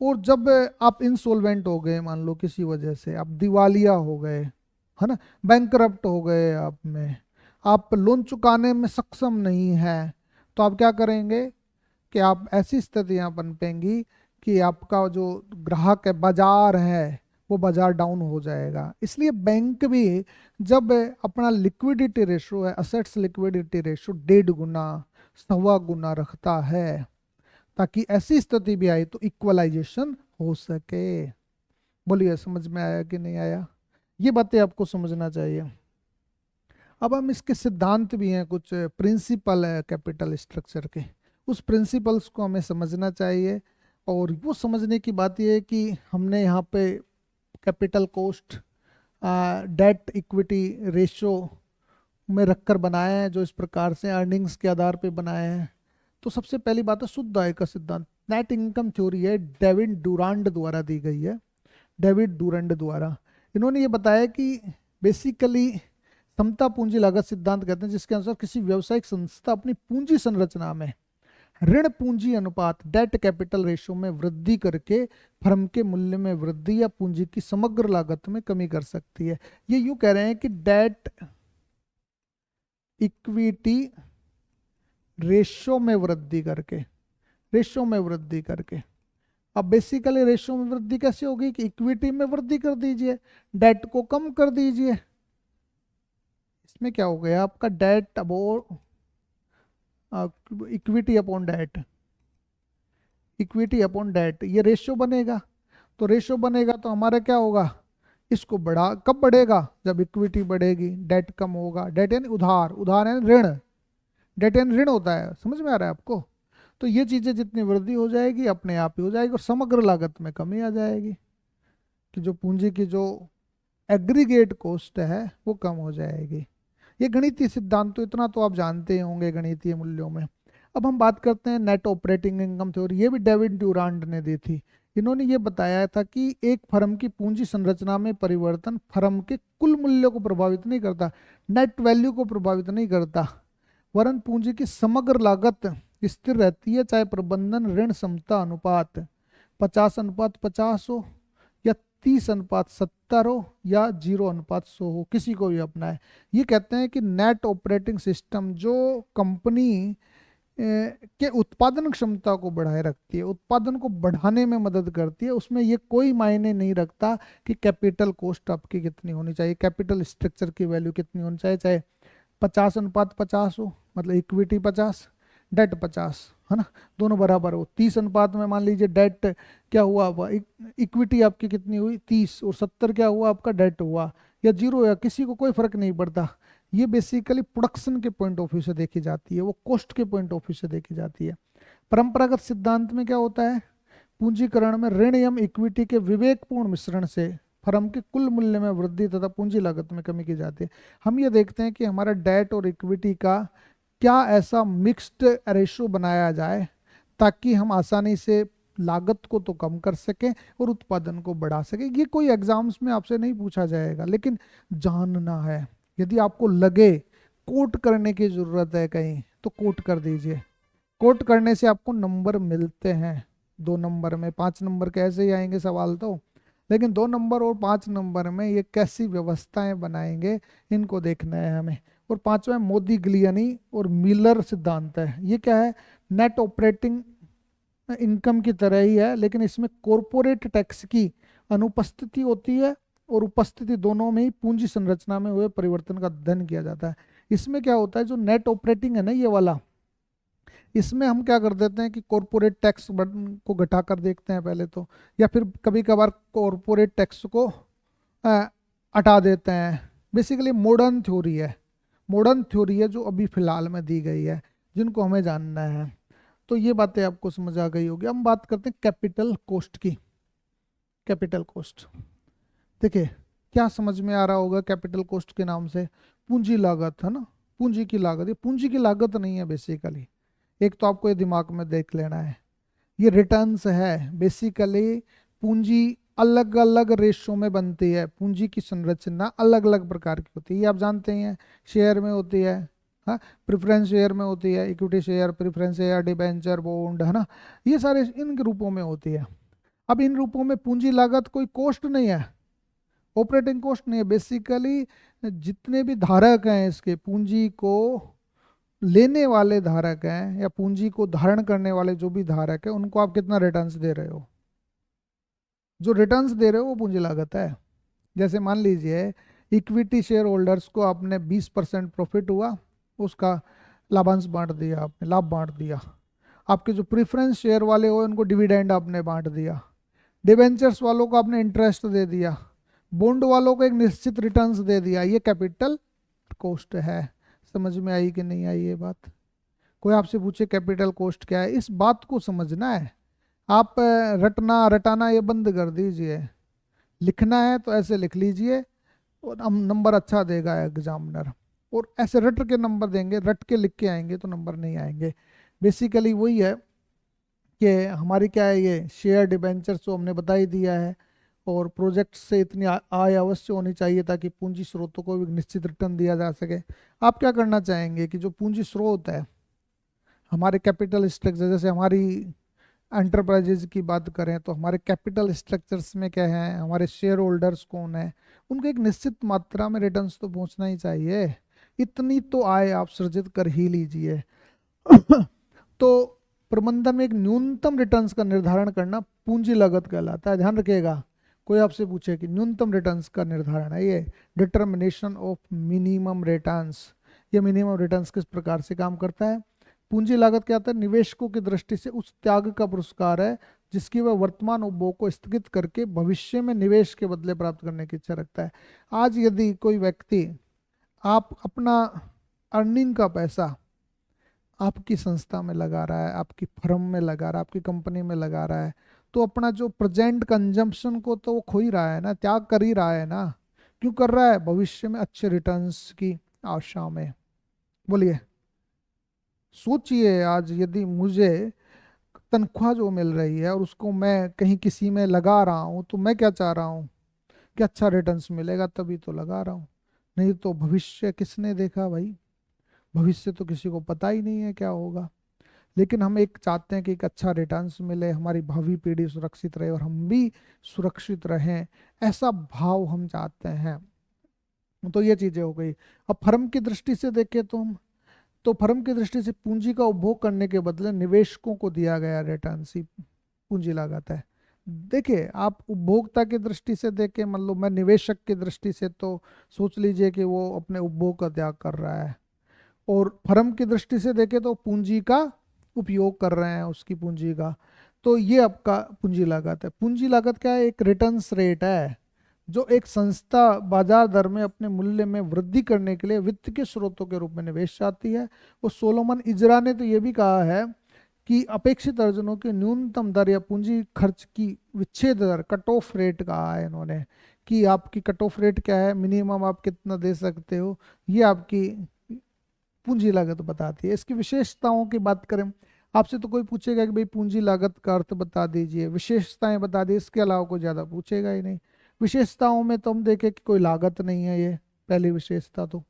और जब आप इंसॉल्वेंट हो गए, मान लो किसी वजह से आप दिवालिया हो गए, है ना, बैंकरप्ट हो गए, आप लोन चुकाने में सक्षम नहीं है, तो आप क्या करेंगे कि आप ऐसी स्थितियां पनपेंगी कि आपका जो ग्राहक है, बाजार है, वो बाजार डाउन हो जाएगा। इसलिए बैंक भी जब अपना लिक्विडिटी रेशो है, असेट्स लिक्विडिटी रेशो 1.5 गुना, 1.25 गुना रखता है, ताकि ऐसी स्थिति भी आई तो इक्वलाइजेशन हो सके। बोलिए समझ में आया कि नहीं आया? ये बातें आपको समझना चाहिए। अब हम इसके सिद्धांत भी हैं, कुछ प्रिंसिपल है कैपिटल स्ट्रक्चर के, उस प्रिंसिपल्स को हमें समझना चाहिए। और वो समझने की बात ये है कि हमने यहाँ पे capital cost debt equity ratio में रखकर बनाए हैं, जो इस प्रकार से अर्निंग्स के आधार पे बनाए हैं। तो सबसे पहली बात है शुद्ध आय का सिद्धांत। नेट इनकम थ्योरी है, डेविड डुरांड द्वारा दी गई है, डेविड डुरांड द्वारा। इन्होंने ये बताया कि बेसिकली समता पूंजी लागत सिद्धांत कहते हैं, जिसके अनुसार किसी व्यावसायिक संस्था अपनी पूंजी संरचना में ऋण पूंजी अनुपात डेट कैपिटल रेशियो में वृद्धि करके फर्म के मूल्य में वृद्धि या पूंजी की समग्र लागत में कमी कर सकती है। ये यूं कह रहे हैं कि डेट इक्विटी रेशियो में वृद्धि करके, रेशियो में वृद्धि करके। अब बेसिकली रेशियो में वृद्धि कैसे होगी कि इक्विटी में वृद्धि कर दीजिए, डेट को कम कर दीजिए। इसमें क्या हो गया आपका डेट अबो equity upon debt, equity upon debt, ये रेशियो बनेगा। तो रेशियो बनेगा तो हमारा क्या होगा, इसको बढ़ा, कब बढ़ेगा, जब इक्विटी बढ़ेगी, डेट कम होगा। डेट यानी उधार, उधार यानी ऋण, डेट यानी ऋण होता है, समझ में आ रहा है आपको? तो ये चीजें जितनी वृद्धि हो जाएगी अपने आप ही हो जाएगी, और समग्र लागत में कमी आ जाएगी, कि जो पूंजी की जो एग्रीगेट कॉस्ट है वो कम हो जाएगी। ये गणितीय सिद्धांत तो इतना तो आप जानते ही होंगे गणितीय मूल्यों में। अब हम बात करते हैं नेट ऑपरेटिंग इनकम थ्योरी। ये भी डेविड ड्यूरांड ने दी थी। इन्होंने ये बताया था कि एक फर्म की पूंजी संरचना में परिवर्तन फर्म के कुल मूल्य को प्रभावित नहीं करता, नेट वैल्यू को प्रभावित नहीं करता, वरन पूंजी की समग्र लागत स्थिर रहती है, चाहे प्रबंधन ऋण समता अनुपात 50:50 हो, या 30:70 हो, या 0:100 हो, किसी को भी अपना है। ये कहते हैं कि नेट ऑपरेटिंग सिस्टम जो कंपनी के उत्पादन क्षमता को बढ़ाए रखती है, उत्पादन को बढ़ाने में मदद करती है, उसमें ये कोई मायने नहीं रखता कि कैपिटल कॉस्ट आपकी कितनी होनी चाहिए, कैपिटल स्ट्रक्चर की वैल्यू कितनी होनी चाहिए, चाहे 50:50 हो, मतलब इक्विटी 50, डेट 50, है ना, दोनों बराबर हो। 30 अनुपात में मान लीजिए डेट क्या हुआ, इक्विटी आपकी कितनी हुई 30, और 70 क्या हुआ आपका डेट हुआ, या 0, या किसी को कोई फर्क नहीं पड़ता। ये बेसिकली प्रोडक्शन के पॉइंट ऑफ व्यू से देखी जाती है, वो कॉस्ट के पॉइंट ऑफ व्यू से देखी जाती है। परंपरागत सिद्धांत में क्या होता है, पूंजीकरण में ऋण एवं इक्विटी के विवेकपूर्ण मिश्रण से फर्म के कुल मूल्य में वृद्धि तथा पूंजी लागत में कमी की जाती है। हम ये देखते हैं कि हमारा डेट और इक्विटी का क्या ऐसा मिक्स्ड रेशो बनाया जाए ताकि हम आसानी से लागत को तो कम कर सकें और उत्पादन को बढ़ा सकें। ये कोई एग्जाम्स में आपसे नहीं पूछा जाएगा, लेकिन जानना है। यदि आपको लगे कोट करने की जरूरत है कहीं, तो कोट कर दीजिए। कोट करने से आपको नंबर मिलते हैं, 2 नंबर में, 5 नंबर कैसे ही आएंगे सवाल तो, लेकिन 2 नंबर और 5 नंबर में ये कैसी व्यवस्थाएं बनाएंगे, इनको देखना है हमें। और 5वां मोदी गिलियानी और मिलर सिद्धांत है। ये क्या है, नेट ऑपरेटिंग इनकम की तरह ही है, लेकिन इसमें कॉरपोरेट टैक्स की अनुपस्थिति होती है, और उपस्थिति दोनों में ही पूंजी संरचना में हुए परिवर्तन का अध्ययन किया जाता है। इसमें क्या होता है, जो नेट ऑपरेटिंग है ना ये वाला, इसमें हम क्या कर देते हैं कि कॉरपोरेट टैक्स को घटा कर देखते हैं पहले तो, या फिर कभी कभार कॉरपोरेट टैक्स को हटा देते हैं। बेसिकली मॉडर्न थ्योरी है, मॉडर्न थ्योरी है जो अभी फिलहाल में दी गई है, जिनको हमें जानना है। तो ये बातें आपको समझ आ गई होगी। हम बात करते हैं कैपिटल कॉस्ट की। कैपिटल कॉस्ट देखिए क्या समझ में आ रहा होगा कैपिटल कॉस्ट के नाम से, पूंजी लागत है ना, पूंजी की लागत। ये पूंजी की लागत नहीं है बेसिकली, एक तो आपको ये दिमाग में देख लेना है, ये रिटर्न्स है। बेसिकली पूंजी अलग अलग रेशो में बनती है, पूंजी की संरचना अलग अलग प्रकार की होती है, ये आप जानते ही हैं। शेयर में होती है, हाँ, प्रेफरेंस शेयर में होती है, equity share, preference share, debenture, bond, है ना, ये सारे इन रूपों में होती है। अब इन रूपों में पूंजी लागत कोई कॉस्ट नहीं है, ऑपरेटिंग कॉस्ट नहीं है। बेसिकली जितने भी धारक हैं इसके, पूंजी को लेने वाले धारक हैं या पूंजी को धारण करने वाले जो भी धारक है, उनको आप कितना रिटर्न्स दे रहे हो, जो रिटर्न्स दे रहे हो वो पूंजी लागत है। जैसे मान लीजिए इक्विटी शेयर होल्डर्स को आपने 20% प्रॉफिट हुआ, उसका लाभांश बांट दिया, आपने लाभ बांट दिया। आपके जो प्रेफरेंस शेयर वाले हो उनको डिविडेंड आपने बांट दिया। डिबेंचर्स वालों को आपने इंटरेस्ट दे दिया। बॉन्ड वालों को एक निश्चित रिटर्न्स दे दिया। ये कैपिटल कॉस्ट है। समझ में आई कि नहीं आई ये बात? कोई आपसे पूछे कैपिटल कॉस्ट क्या है, इस बात को समझना है। आप रटना रटाना ये बंद कर दीजिए। लिखना है तो ऐसे लिख लीजिए और हम नंबर अच्छा देगा एग्जामिनर। और ऐसे रट के नंबर देंगे, रट के लिख के आएंगे तो नंबर नहीं आएंगे। बेसिकली वही है कि हमारी क्या है, ये शेयर डिबेंचर तो हमने बता ही दिया है। और प्रोजेक्ट से इतनी आय अवश्य होनी चाहिए ताकि पूंजी स्रोतों को भी निश्चित रिटर्न दिया जा सके। आप क्या करना चाहेंगे कि जो पूंजी स्रोत है हमारे कैपिटल स्ट्रक्चर, जैसे हमारी एंटरप्राइजेज की बात करें तो हमारे कैपिटल स्ट्रक्चर्स में क्या है, हमारे शेयर होल्डर्स कौन है, उनको एक निश्चित मात्रा में रिटर्न्स तो पहुंचना ही चाहिए। इतनी तो आय आप सृजित कर ही लीजिए। तो प्रबंधन में एक न्यूनतम रिटर्न्स का निर्धारण करना पूंजी लागत कहलाता है। ध्यान रखिएगा, कोई आपसे पूछे कि न्यूनतम रिटर्न्स का निर्धारण है ये डिटर्मिनेशन ऑफ मिनिमम रिटर्न्स। ये मिनिमम रिटर्न्स किस प्रकार से काम करता है? पूंजी लागत क्या होता है? निवेशकों की दृष्टि से उस त्याग का पुरस्कार है जिसकी वह वर्तमान उपभोग को स्थगित करके भविष्य में निवेश के बदले प्राप्त करने की इच्छा रखता है। आज यदि कोई व्यक्ति आप अपना अर्निंग का पैसा आपकी संस्था में लगा रहा है, आपकी फर्म में लगा रहा है, आपकी कंपनी में लगा रहा है, तो अपना जो प्रेजेंट कंजम्पशन को तो वो खो ही रहा है ना, त्याग कर ही रहा है ना। क्यों कर रहा है? भविष्य में अच्छे रिटर्न्स की आशा में। बोलिए, सोचिए आज यदि मुझे तनख्वाह जो मिल रही है और उसको मैं कहीं किसी में लगा रहा हूँ तो मैं क्या चाह रहा हूँ कि अच्छा रिटर्न्स मिलेगा, तभी तो लगा रहा हूँ। नहीं तो भविष्य किसने देखा भाई? भविष्य तो किसी को पता ही नहीं है क्या होगा। लेकिन हम एक चाहते हैं कि एक अच्छा रिटर्न्स मिले, हमारी भावी पीढ़ी सुरक्षित रहे और हम भी सुरक्षित रहें, ऐसा भाव हम चाहते हैं। तो ये चीजें हो गई। अब फर्म की दृष्टि से देखें तो हम, तो फर्म की दृष्टि से पूंजी का उपभोग करने के बदले निवेशकों को दिया गया रिटर्न ही पूंजी लागत है। देखिए, आप उपभोक्ता की दृष्टि से देखें, मान लो मैं निवेशक की दृष्टि से, तो सोच लीजिए कि वो अपने उपभोग का त्याग कर रहा है। और फर्म की दृष्टि से देखें तो पूंजी का उपयोग कर रहे हैं, उसकी पूंजी का। तो ये आपका पूंजी लागत है। पूंजी लागत क्या है? एक रिटर्न्स रेट है जो एक संस्था बाजार दर में अपने मूल्य में वृद्धि करने के लिए वित्त के स्रोतों के रूप में निवेश चाहती है। और सोलोमन इजरा ने तो ये भी कहा है कि अपेक्षित अर्जनों की न्यूनतम दर या पूंजी खर्च की विच्छेद दर, कट ऑफ रेट कहा है इन्होंने, कि आपकी कट ऑफ रेट क्या है, मिनिमम आप कितना दे सकते हो, ये आपकी पूंजी लागत बताती है। इसकी विशेषताओं की बात करें, आपसे तो कोई पूछेगा कि भाई पूंजी लागत का अर्थ बता दीजिए, विशेषताएं बता दीजिए, इसके अलावा कोई ज़्यादा पूछेगा ही नहीं। विशेषताओं में तो हम देखें कि कोई लागत नहीं है, ये पहली विशेषता तो,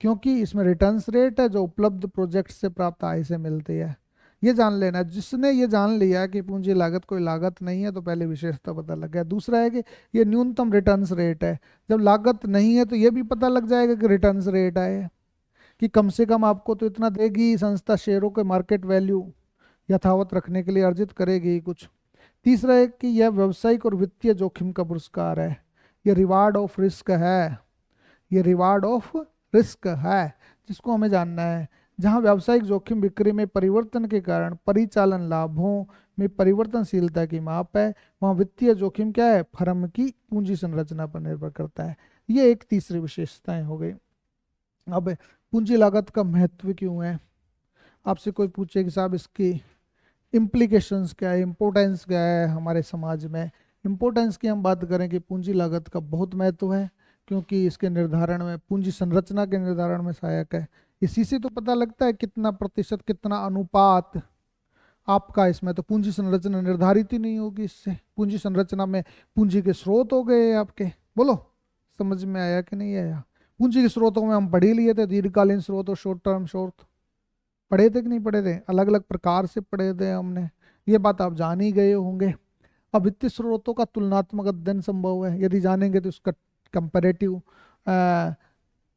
क्योंकि इसमें रिटर्न्स रेट है जो उपलब्ध प्रोजेक्ट से प्राप्त आय से मिलती है। ये जान लेना, जिसने ये जान लिया कि पूंजी लागत कोई लागत नहीं है तो पहली विशेषता पता लग गया। दूसरा है कि ये न्यूनतम रिटर्न्स रेट है। जब लागत नहीं है तो ये भी पता लग जाएगा कि रिटर्न्स रेट आए, कि कम से कम आपको तो इतना देगी संस्था, शेयरों के मार्केट वैल्यू यथावत रखने के लिए अर्जित करेगी ही कुछ। तीसरा है कि यह व्यावसायिक और वित्तीय जोखिम का पुरस्कार है, ये रिवार्ड ऑफ रिस्क है, ये रिवार्ड ऑफ रिस्क है जिसको हमें जानना है। जहां व्यावसायिक जोखिम बिक्री में परिवर्तन के कारण परिचालन लाभों में परिवर्तनशीलता की माप है, वहां वित्तीय जोखिम क्या है? फर्म की पूंजी संरचना पर निर्भर करता है। ये एक तीसरी विशेषताएं हो गई। अब पूंजी लागत का महत्व क्यों है? आपसे कोई पूछे कि साहब इसकी इम्प्लीकेशंस क्या है, इम्पोर्टेंस क्या है हमारे समाज में। इम्पोर्टेंस की हम बात करें कि पूंजी लागत का बहुत महत्व है, क्योंकि इसके निर्धारण में, पूंजी संरचना के निर्धारण में सहायक है। इसी से तो पता लगता है कितना प्रतिशत, कितना अनुपात आपका इसमें। तो पूंजी संरचना निर्धारित ही नहीं होगी इससे। पूंजी संरचना में पूंजी के स्रोत हो गए आपके। बोलो, समझ में आया कि नहीं आया? पूंजी के स्रोतों में हम पढ़ ही लिए थे, दीर्घकालीन स्रोत और शॉर्ट टर्म स्रोत। पढ़े थे कि नहीं पढ़े थे? अलग अलग प्रकार से पढ़े थे हमने, ये बात आप जान ही गए होंगे। अब वित्तीय स्रोतों का तुलनात्मक अध्ययन संभव है, यदि जानेंगे तो उसका कंपैरेटिव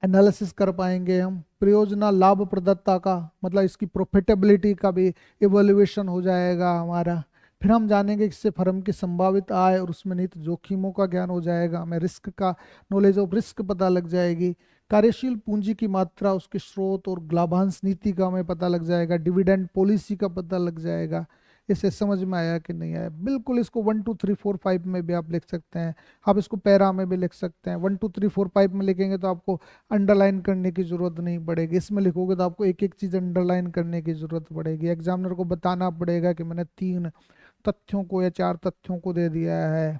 एनालिसिस कर पाएंगे हम। परियोजना लाभप्रदता का मतलब इसकी प्रॉफिटेबिलिटी का भी इवोल्यूएशन हो जाएगा हमारा। फिर हम जानेंगे इससे फर्म की संभावित आय और उसमें निहित जोखिमों का ज्ञान हो जाएगा, हमें रिस्क का नॉलेज ऑफ रिस्क पता लग जाएगी। कार्यशील पूंजी की मात्रा, उसके स्रोत और लाभांश नीति का हमें पता लग जाएगा, डिविडेंड पॉलिसी का पता लग जाएगा। इसे समझ में आया कि नहीं आया? बिल्कुल, इसको 1 2 3 4 5 में भी आप लिख सकते हैं, आप इसको पैरा में भी लिख सकते हैं। 1 2 3 4 5 में लिखेंगे तो आपको अंडरलाइन करने की जरूरत नहीं पड़ेगी, इसमें लिखोगे तो आपको एक एक चीज अंडरलाइन करने की जरूरत पड़ेगी। एग्जामिनर को बताना पड़ेगा कि मैंने 3 तथ्यों को या 4 तथ्यों को दे दिया है,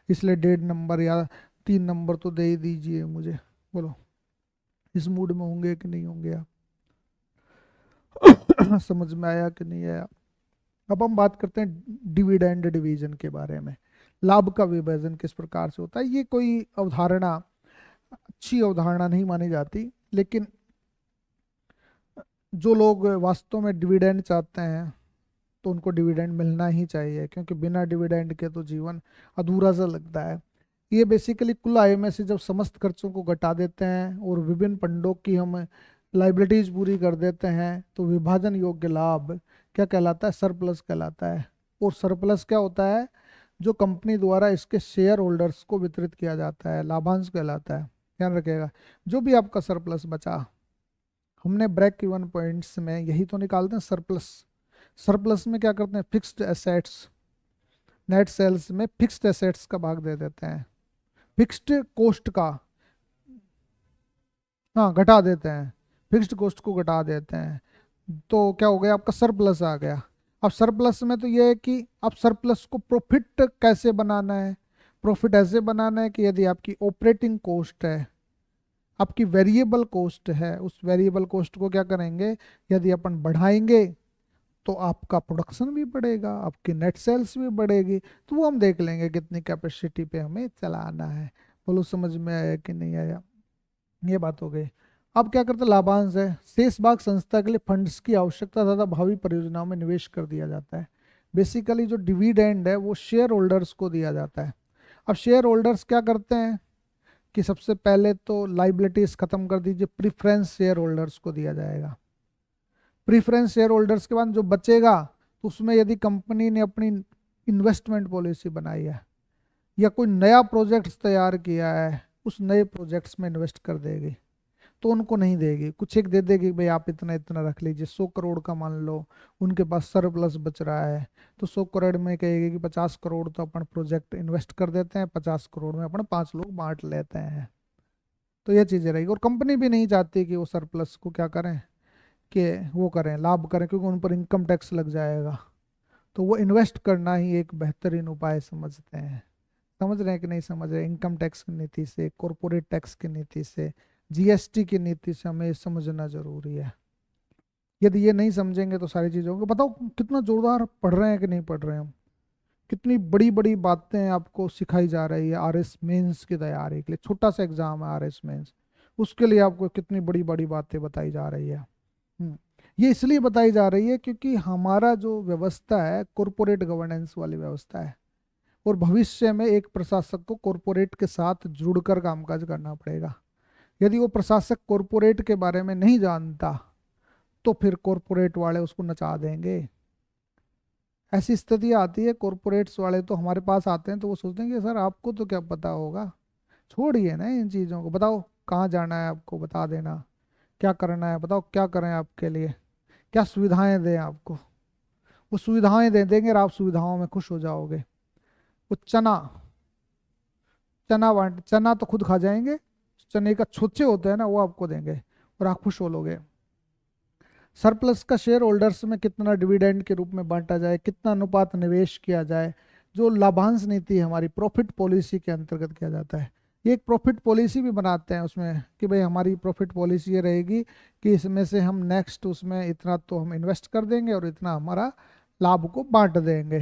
इसलिए 1.5 नंबर या 3 नंबर तो दे ही दीजिए मुझे। बोलो, इस मूड में होंगे कि नहीं होंगे आप? समझ में आया कि नहीं आया? अब हम बात करते हैं डिविडेंड डिवीजन के बारे में। लाभ का विभाजन किस प्रकार से होता है? ये कोई अवधारणा अच्छी अवधारणा नहीं मानी जाती, लेकिन जो लोग वास्तव में डिविडेंड चाहते हैं तो उनको डिविडेंड मिलना ही चाहिए, क्योंकि बिना डिविडेंड के तो जीवन अधूरा सा लगता है। ये बेसिकली कुल आय में से जब समस्त खर्चों को घटा देते हैं और विभिन्न फंडों की हम लाइबिलिटीज पूरी कर देते हैं तो विभाजन योग्य लाभ क्या कहलाता है? सरप्लस कहलाता है। और सरप्लस क्या होता है? जो कंपनी द्वारा इसके शेयर होल्डर्स को वितरित किया जाता है, लाभांश कहलाता है। ध्यान रखिएगा, जो भी आपका सरप्लस बचा, हमने ब्रेक इवन पॉइंट्स में यही तो निकालते हैं सरप्लस। सरप्लस में क्या करते हैं? फिक्स्ड एसेट्स, नेट सेल्स में फिक्स्ड एसेट्स का भाग दे देते हैं, फिक्स्ड कोस्ट का, हाँ घटा देते हैं, फिक्स्ड कॉस्ट को घटा देते हैं, तो क्या हो गया? आपका सरप्लस आ गया। अब सरप्लस में तो ये है कि आप सरप्लस को प्रॉफिट कैसे बनाना है? प्रॉफिट ऐसे बनाना है कि यदि आपकी ऑपरेटिंग कॉस्ट है, आपकी वेरिएबल कॉस्ट है, उस वेरिएबल कॉस्ट को क्या करेंगे? यदि अपन बढ़ाएंगे तो आपका प्रोडक्शन भी बढ़ेगा, आपकी नेट सेल्स भी बढ़ेगी, तो वो हम देख लेंगे कितनी कैपेसिटी पे हमें चलाना है। बोलो, समझ में आया कि नहीं आया? ये बात हो गई। अब क्या करते हैं? लाभांश है, शेष भाग संस्था के लिए फंड्स की आवश्यकता तथा भावी परियोजनाओं में निवेश कर दिया जाता है। बेसिकली जो डिविडेंड है वो शेयर होल्डर्स को दिया जाता है। अब शेयर होल्डर्स क्या करते हैं कि सबसे पहले तो लाइबिलिटीज खत्म कर दीजिए, प्रीफरेंस शेयर होल्डर्स को दिया जाएगा। प्रीफरेंस शेयर होल्डर्स के बाद जो बचेगा तो उसमें यदि कंपनी ने अपनी इन्वेस्टमेंट पॉलिसी बनाई है या कोई नया प्रोजेक्ट तैयार किया है, उस नए प्रोजेक्ट्स में इन्वेस्ट कर देगी, तो उनको नहीं देगी, कुछ एक दे देगी, भाई आप इतना इतना रख लीजिए। 100 करोड़ का मान लो उनके पास सरप्लस बच रहा है, तो 100 करोड़ में कहेगी कि 50 करोड़ तो अपन प्रोजेक्ट इन्वेस्ट कर देते हैं, 50 करोड़ में अपन 5 लोग बांट लेते हैं। तो ये चीज़ें रहेगी। और कंपनी भी नहीं चाहती कि वो सरप्लस को क्या करें, कि वो करें, लाभ करें, क्योंकि उन पर इनकम टैक्स लग जाएगा। तो वो इन्वेस्ट करना ही एक बेहतरीन उपाय समझते हैं। समझ रहे हैं कि नहीं समझ रहे? इनकम टैक्स की नीति से, कॉरपोरेट टैक्स की नीति से, जीएसटी की नीति से हमें ये समझना जरूरी है। यदि ये नहीं समझेंगे तो सारी चीज़ों को बताओ कितना जोरदार पढ़ रहे हैं कि नहीं पढ़ रहे हैं हम? कितनी बड़ी बड़ी बातें आपको सिखाई जा रही है आरएस मेंस की तैयारी के लिए। छोटा सा एग्जाम है आरएस मेंस, उसके लिए आपको कितनी बड़ी बड़ी बातें बताई जा रही है। ये इसलिए बताई जा रही है क्योंकि हमारा जो व्यवस्था है कॉरपोरेट गवर्नेंस वाली व्यवस्था है, और भविष्य में एक प्रशासक को कॉरपोरेट के साथ जुड़कर कामकाज करना पड़ेगा। यदि वो प्रशासक कॉरपोरेट के बारे में नहीं जानता तो फिर कॉरपोरेट वाले उसको नचा देंगे। ऐसी स्थिति आती है, कॉरपोरेट्स वाले तो हमारे पास आते हैं तो वो सोचते हैं कि सर आपको तो क्या पता होगा, छोड़िए ना इन चीज़ों को, बताओ कहाँ जाना है आपको, बता देना, क्या करना है बताओ, क्या करें आपके लिए, क्या सुविधाएं दें आपको। वो सुविधाएं दे देंगे और आप सुविधाओं में खुश हो जाओगे। वो चना चना बांट, चना तो खुद खा जाएंगे, चने का छोचे होते हैं ना, वो आपको देंगे और आप खुश हो लोगे। सरप्लस का शेयर होल्डर्स में कितना डिविडेंड के रूप में बांटा जाए, कितना अनुपात निवेश किया जाए, जो लाभांश नीति है हमारी प्रॉफिट पॉलिसी के अंतर्गत किया जाता है। ये एक प्रॉफिट पॉलिसी भी बनाते हैं उसमें कि भाई हमारी प्रॉफिट पॉलिसी ये रहेगी कि इसमें से हम नेक्स्ट उसमें इतना तो हम इन्वेस्ट कर देंगे और इतना हमारा लाभ को बांट देंगे।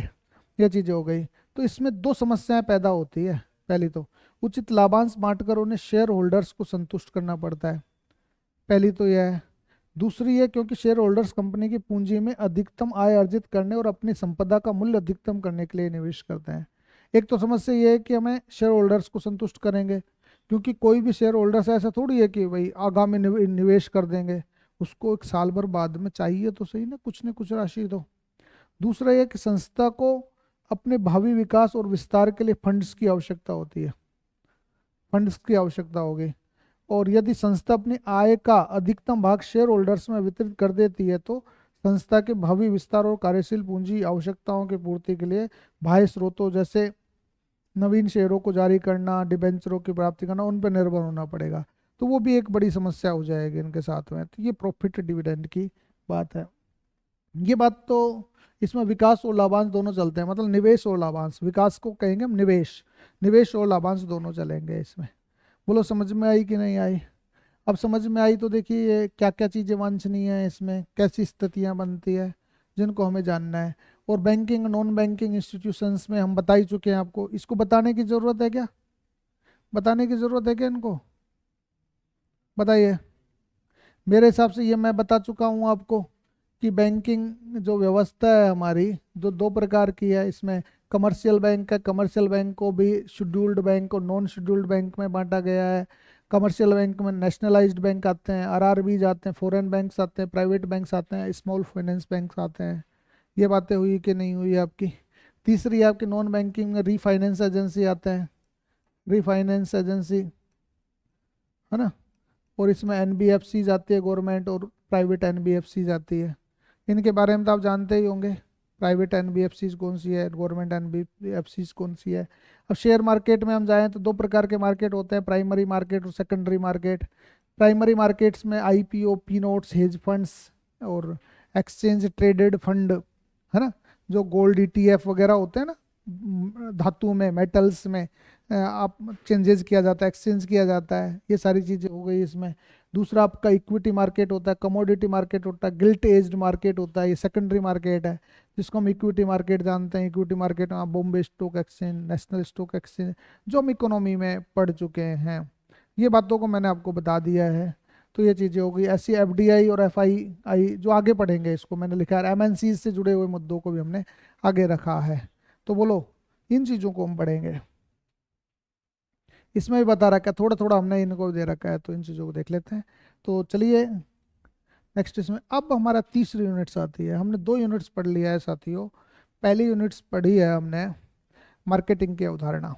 ये चीज़ हो गई। तो इसमें दो समस्याएं पैदा होती है। पहली तो उचित लाभांश बांटकर उन्हें शेयर होल्डर्स को संतुष्ट करना पड़ता है। पहली तो यह है। दूसरी है क्योंकि शेयर होल्डर्स कंपनी की पूंजी में अधिकतम आय अर्जित करने और अपनी संपदा का मूल्य अधिकतम करने के लिए निवेश करते हैं। एक तो समस्या ये है कि हमें शेयर होल्डर्स को संतुष्ट करेंगे, क्योंकि कोई भी शेयर होल्डर्स ऐसा थोड़ी है कि भाई आगामी निवेश कर देंगे, उसको एक साल भर बाद में चाहिए तो सही ना कुछ राशि तो। दूसरा ये कि संस्था को अपने भावी विकास और विस्तार के लिए फंड्स की आवश्यकता होती है, फंड्स की आवश्यकता होगी। और यदि संस्था अपनी आय का अधिकतम भाग शेयर होल्डर्स में वितरित कर देती है तो संस्था के भावी विस्तार और कार्यशील पूंजी आवश्यकताओं की पूर्ति के लिए बाह्य स्रोतों जैसे नवीन शेयरों को जारी करना, डिबेंचरों की प्राप्ति करना, उन पर निर्भर होना पड़ेगा। तो वो भी एक बड़ी समस्या हो जाएगी इनके साथ में। तो ये प्रॉफिट डिविडेंड की बात है। ये बात तो इसमें विकास और लाभांश दोनों चलते हैं, मतलब निवेश और लाभांश, विकास को कहेंगे हम निवेश, निवेश और लाभांश दोनों चलेंगे इसमें। बोलो समझ में आई कि नहीं आई? अब समझ में आई तो देखिए क्या क्या चीज़ें वांछनीय है इसमें, कैसी स्थितियां बनती है जिनको हमें जानना है। और बैंकिंग नॉन बैंकिंग इंस्टीट्यूशंस में हम बता ही चुके हैं आपको, इसको बताने की ज़रूरत है क्या? बताने की ज़रूरत है क्या इनको? बताइए। मेरे हिसाब से ये मैं बता चुका हूँ आपको कि बैंकिंग जो व्यवस्था है हमारी, जो दो प्रकार की है, इसमें कमर्शियल बैंक है, कमर्शियल बैंक को भी शेड्यूल्ड बैंक और नॉन शेड्यूल्ड बैंक में बांटा गया है। कमर्शियल बैंक में नेशनलाइज्ड बैंक आते हैं, आरआरबीज आते हैं, फॉरेन बैंक्स आते हैं, प्राइवेट बैंक्स आते हैं, स्मॉल फाइनेंस बैंक्स आते हैं। ये बातें हुई कि नहीं हुई आपकी? तीसरी आपकी नॉन बैंकिंग में रीफाइनेंस एजेंसी आते हैं, रीफाइनेंस एजेंसी, है ना। और इसमें एनबीएफसी आती है गवर्नमेंट, और प्राइवेट एनबीएफसी आती है। इनके बारे में तो आप जानते ही होंगे, प्राइवेट एनबीएफसी कौन सी है, गवर्नमेंट एनबीएफसी कौन सी है। अब शेयर मार्केट में हम जाएं तो दो प्रकार के मार्केट होते हैं, प्राइमरी मार्केट और सेकेंडरी मार्केट। प्राइमरी मार्केट्स में IPO, P notes, hedge funds और एक्सचेंज ट्रेडेड फंड, है ना, जो गोल्ड ईटीएफ वगैरह होते हैं ना, धातु में, मेटल्स में आप चेंजेस किया जाता है, एक्सचेंज किया जाता है, ये सारी चीज़ें हो गई इसमें। दूसरा आपका इक्विटी मार्केट होता है, कमोडिटी मार्केट होता है, गिल्ट एज्ड मार्केट होता है, ये सेकेंडरी मार्केट है, जिसको हम इक्विटी मार्केट जानते हैं। इक्विटी मार्केट में आप Bombay stock exchange, national stock exchange, जो हम इकोनॉमी में पढ़ चुके हैं, ये बातों को मैंने आपको बता दिया है। तो ये चीज़ें हो गई। ऐसी एफडीआई और एफआईआई जो आगे पढ़ेंगे, इसको मैंने लिखा है, एमएनसी से जुड़े हुए मुद्दों को भी हमने आगे रखा है। तो बोलो इन चीज़ों को हम पढ़ेंगे। इसमें भी बता रखा है, थोड़ा थोड़ा हमने इनको दे रखा है, तो इन चीज़ों को देख लेते हैं। तो चलिए नेक्स्ट इसमें अब हमारा तीसरी यूनिट्स आती है। हमने दो यूनिट्स पढ़ लिया है साथियों। पहली यूनिट्स पढ़ी है हमने मार्केटिंग की अवधारणा,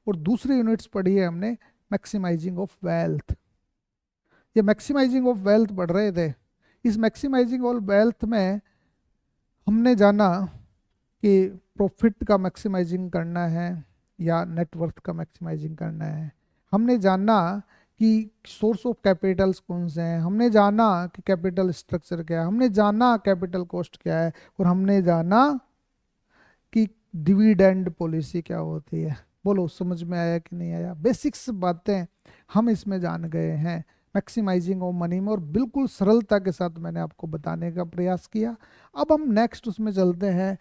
और दूसरी यूनिट्स पढ़ी है हमने मैक्सिमाइजिंग ऑफ वेल्थ। ये मैक्सिमाइजिंग ऑफ वेल्थ पढ़ रहे थे। इस मैक्सिमाइजिंग ऑफ वेल्थ में हमने जाना कि प्रॉफिट का मैक्सिमाइजिंग करना है या नेटवर्थ का मैक्सिमाइजिंग करना है। हमने जाना कि सोर्स ऑफ कैपिटल्स कौन से हैं, हमने जाना कि कैपिटल स्ट्रक्चर क्या है, हमने जाना कैपिटल कॉस्ट क्या है, और हमने जाना कि डिविडेंड पॉलिसी क्या होती है। बोलो समझ में आया कि नहीं आया? बेसिक्स बातें हम इसमें जान गए हैं मैक्सिमाइजिंग ऑफ मनी में, और बिल्कुल सरलता के साथ मैंने आपको बताने का प्रयास किया। अब हम नेक्स्ट उसमें चलते हैं